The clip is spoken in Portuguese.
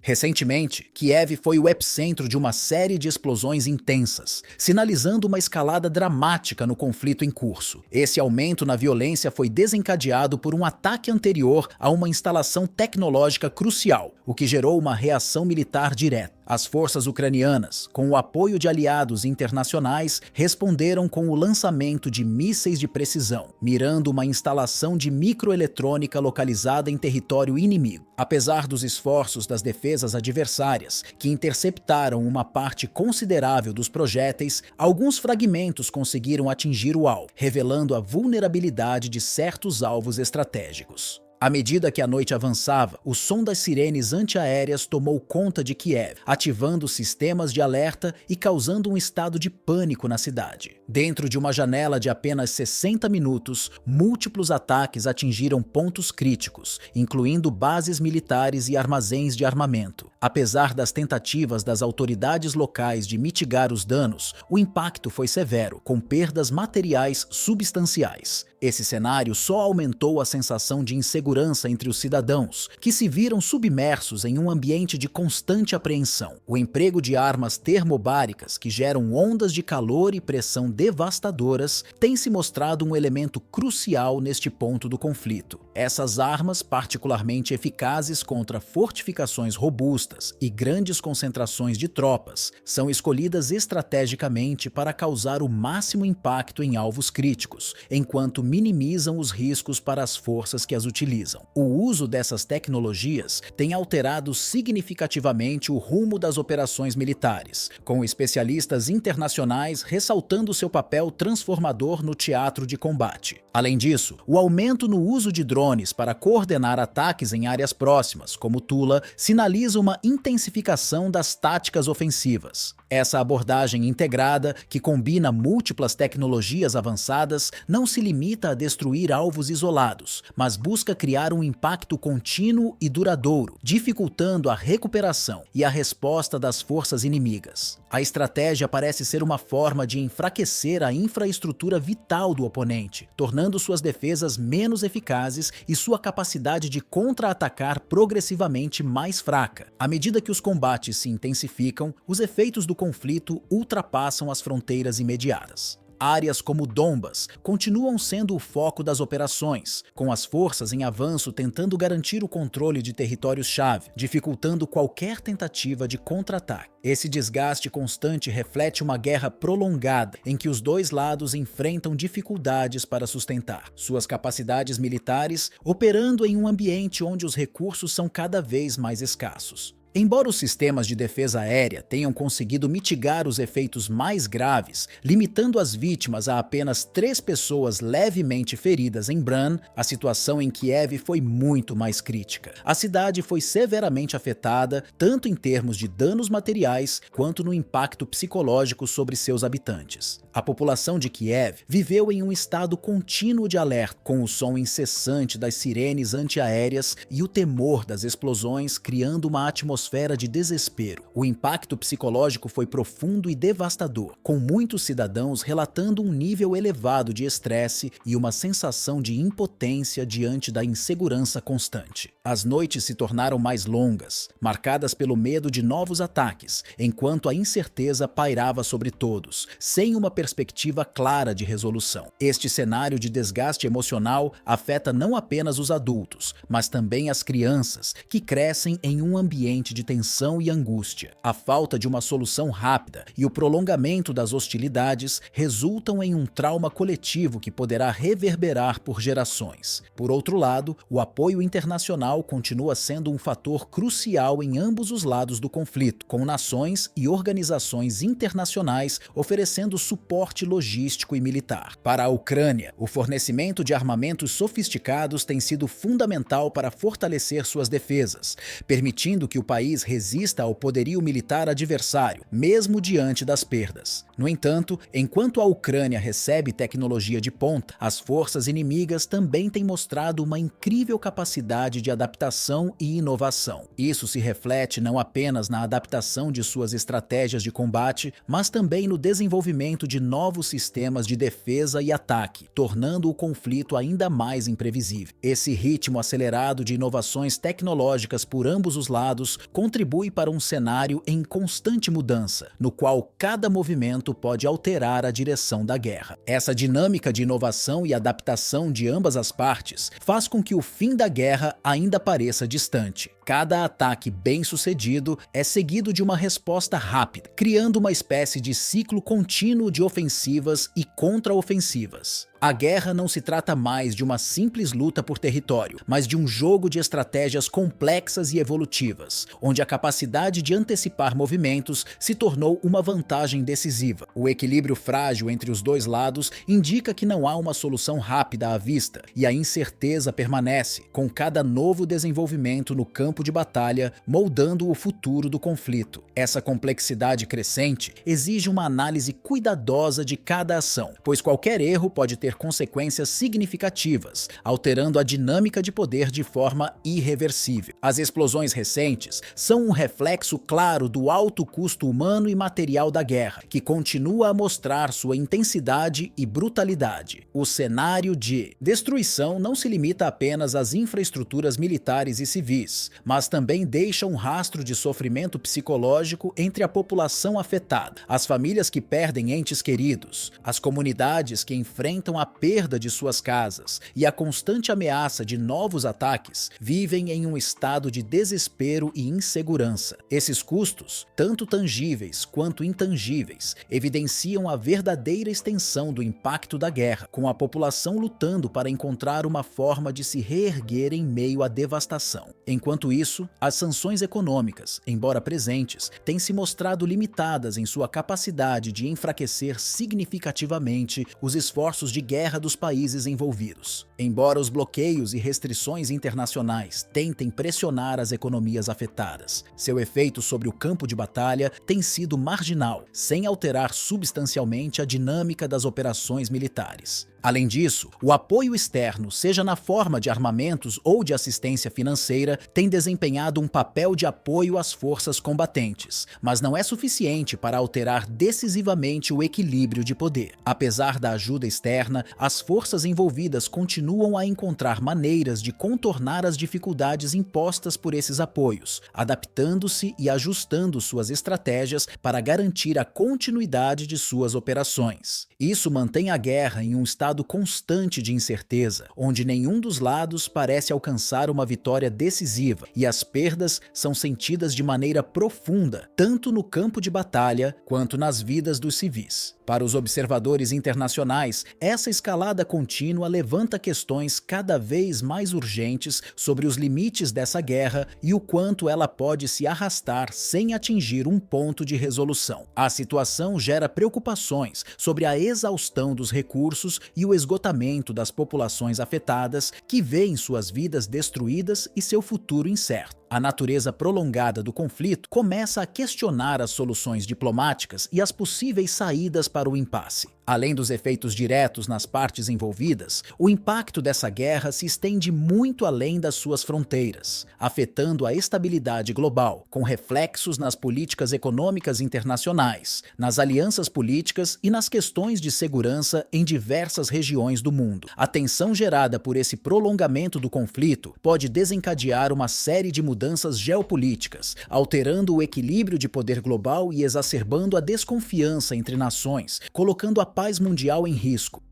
Recentemente, Kiev foi o epicentro de uma série de explosões intensas, sinalizando uma escalada dramática no conflito em curso. Esse aumento na violência foi desencadeado por um ataque anterior a uma instalação tecnológica crucial, o que gerou uma reação militar direta. As forças ucranianas, com o apoio de aliados internacionais, responderam com o lançamento de mísseis de precisão, mirando uma instalação de microeletrônica localizada em território inimigo. Apesar dos esforços das defesas adversárias, que interceptaram uma parte considerável dos projéteis, alguns fragmentos conseguiram atingir o alvo, revelando a vulnerabilidade de certos alvos estratégicos. À medida que a noite avançava, o som das sirenes antiaéreas tomou conta de Kiev, ativando sistemas de alerta e causando um estado de pânico na cidade. Dentro de uma janela de apenas 60 minutos, múltiplos ataques atingiram pontos críticos, incluindo bases militares e armazéns de armamento. Apesar das tentativas das autoridades locais de mitigar os danos, o impacto foi severo, com perdas materiais substanciais. Esse cenário só aumentou a sensação de insegurança entre os cidadãos, que se viram submersos em um ambiente de constante apreensão. O emprego de armas termobáricas, que geram ondas de calor e pressão devastadoras, tem se mostrado um elemento crucial neste ponto do conflito. Essas armas, particularmente eficazes contra fortificações robustas e grandes concentrações de tropas, são escolhidas estrategicamente para causar o máximo impacto em alvos críticos, enquanto minimizam os riscos para as forças que as utilizam. O uso dessas tecnologias tem alterado significativamente o rumo das operações militares, com especialistas internacionais ressaltando seu papel transformador no teatro de combate. Além disso, o aumento no uso de drones para coordenar ataques em áreas próximas, como Tula, sinaliza uma intensificação das táticas ofensivas. Essa abordagem integrada, que combina múltiplas tecnologias avançadas, não se limita a destruir alvos isolados, mas busca criar um impacto contínuo e duradouro, dificultando a recuperação e a resposta das forças inimigas. A estratégia parece ser uma forma de enfraquecer a infraestrutura vital do oponente, tornando suas defesas menos eficazes e sua capacidade de contra-atacar progressivamente mais fraca. À medida que os combates se intensificam, os efeitos do conflito ultrapassam as fronteiras imediatas. Áreas como Donbas continuam sendo o foco das operações, com as forças em avanço tentando garantir o controle de territórios-chave, dificultando qualquer tentativa de contra-ataque. Esse desgaste constante reflete uma guerra prolongada, em que os dois lados enfrentam dificuldades para sustentar suas capacidades militares, operando em um ambiente onde os recursos são cada vez mais escassos. Embora os sistemas de defesa aérea tenham conseguido mitigar os efeitos mais graves, limitando as vítimas a apenas 3 pessoas levemente feridas em Bran, a situação em Kiev foi muito mais crítica. A cidade foi severamente afetada, tanto em termos de danos materiais, quanto no impacto psicológico sobre seus habitantes. A população de Kiev viveu em um estado contínuo de alerta, com o som incessante das sirenes antiaéreas e o temor das explosões, criando uma atmosfera de desespero. O impacto psicológico foi profundo e devastador, com muitos cidadãos relatando um nível elevado de estresse e uma sensação de impotência diante da insegurança constante. As noites se tornaram mais longas, marcadas pelo medo de novos ataques, enquanto a incerteza pairava sobre todos, sem uma perspectiva clara de resolução. Este cenário de desgaste emocional afeta não apenas os adultos, mas também as crianças, que crescem em um ambiente de tensão e angústia. A falta de uma solução rápida e o prolongamento das hostilidades resultam em um trauma coletivo que poderá reverberar por gerações. Por outro lado, o apoio internacional continua sendo um fator crucial em ambos os lados do conflito, com nações e organizações internacionais oferecendo suporte logístico e militar. Para a Ucrânia, o fornecimento de armamentos sofisticados tem sido fundamental para fortalecer suas defesas, permitindo que o país resista ao poderio militar adversário, mesmo diante das perdas. No entanto, enquanto a Ucrânia recebe tecnologia de ponta, as forças inimigas também têm mostrado uma incrível capacidade de adaptação e inovação. Isso se reflete não apenas na adaptação de suas estratégias de combate, mas também no desenvolvimento de novos sistemas de defesa e ataque, tornando o conflito ainda mais imprevisível. Esse ritmo acelerado de inovações tecnológicas por ambos os lados contribui para um cenário em constante mudança, no qual cada movimento pode alterar a direção da guerra. Essa dinâmica de inovação e adaptação de ambas as partes faz com que o fim da guerra ainda pareça distante. Cada ataque bem-sucedido é seguido de uma resposta rápida, criando uma espécie de ciclo contínuo de ofensivas e contraofensivas. A guerra não se trata mais de uma simples luta por território, mas de um jogo de estratégias complexas e evolutivas, onde a capacidade de antecipar movimentos se tornou uma vantagem decisiva. O equilíbrio frágil entre os dois lados indica que não há uma solução rápida à vista, e a incerteza permanece, com cada novo desenvolvimento no campo de batalha moldando o futuro do conflito. Essa complexidade crescente exige uma análise cuidadosa de cada ação, pois qualquer erro pode ter consequências significativas, alterando a dinâmica de poder de forma irreversível. As explosões recentes são um reflexo claro do alto custo humano e material da guerra, que continua a mostrar sua intensidade e brutalidade. O cenário de destruição não se limita apenas às infraestruturas militares e civis, mas também deixa um rastro de sofrimento psicológico entre a população afetada, as famílias que perdem entes queridos, as comunidades que enfrentam a perda de suas casas e a constante ameaça de novos ataques, vivem em um estado de desespero e insegurança. Esses custos, tanto tangíveis quanto intangíveis, evidenciam a verdadeira extensão do impacto da guerra, com a população lutando para encontrar uma forma de se reerguer em meio à devastação. Enquanto isso, as sanções econômicas, embora presentes, têm se mostrado limitadas em sua capacidade de enfraquecer significativamente os esforços de guerra dos países envolvidos. Embora os bloqueios e restrições internacionais tentem pressionar as economias afetadas, seu efeito sobre o campo de batalha tem sido marginal, sem alterar substancialmente a dinâmica das operações militares. Além disso, o apoio externo, seja na forma de armamentos ou de assistência financeira, tem desempenhado um papel de apoio às forças combatentes, mas não é suficiente para alterar decisivamente o equilíbrio de poder. Apesar da ajuda externa, as forças envolvidas continuam a encontrar maneiras de contornar as dificuldades impostas por esses apoios, adaptando-se e ajustando suas estratégias para garantir a continuidade de suas operações. Isso mantém a guerra em um estado constante de incerteza, onde nenhum dos lados parece alcançar uma vitória decisiva e as perdas são sentidas de maneira profunda, tanto no campo de batalha quanto nas vidas dos civis. Para os observadores internacionais, essa escalada contínua levanta questões cada vez mais urgentes sobre os limites dessa guerra e o quanto ela pode se arrastar sem atingir um ponto de resolução. A situação gera preocupações sobre a exaustão dos recursos e o esgotamento das populações afetadas, que veem suas vidas destruídas e seu futuro incerto. A natureza prolongada do conflito começa a questionar as soluções diplomáticas e as possíveis saídas para o impasse. Além dos efeitos diretos nas partes envolvidas, o impacto dessa guerra se estende muito além das suas fronteiras, afetando a estabilidade global, com reflexos nas políticas econômicas internacionais, nas alianças políticas e nas questões de segurança em diversas regiões do mundo. A tensão gerada por esse prolongamento do conflito pode desencadear uma série de mudanças geopolíticas, alterando o equilíbrio de poder global e exacerbando a desconfiança entre nações, colocando a paz mundial em risco.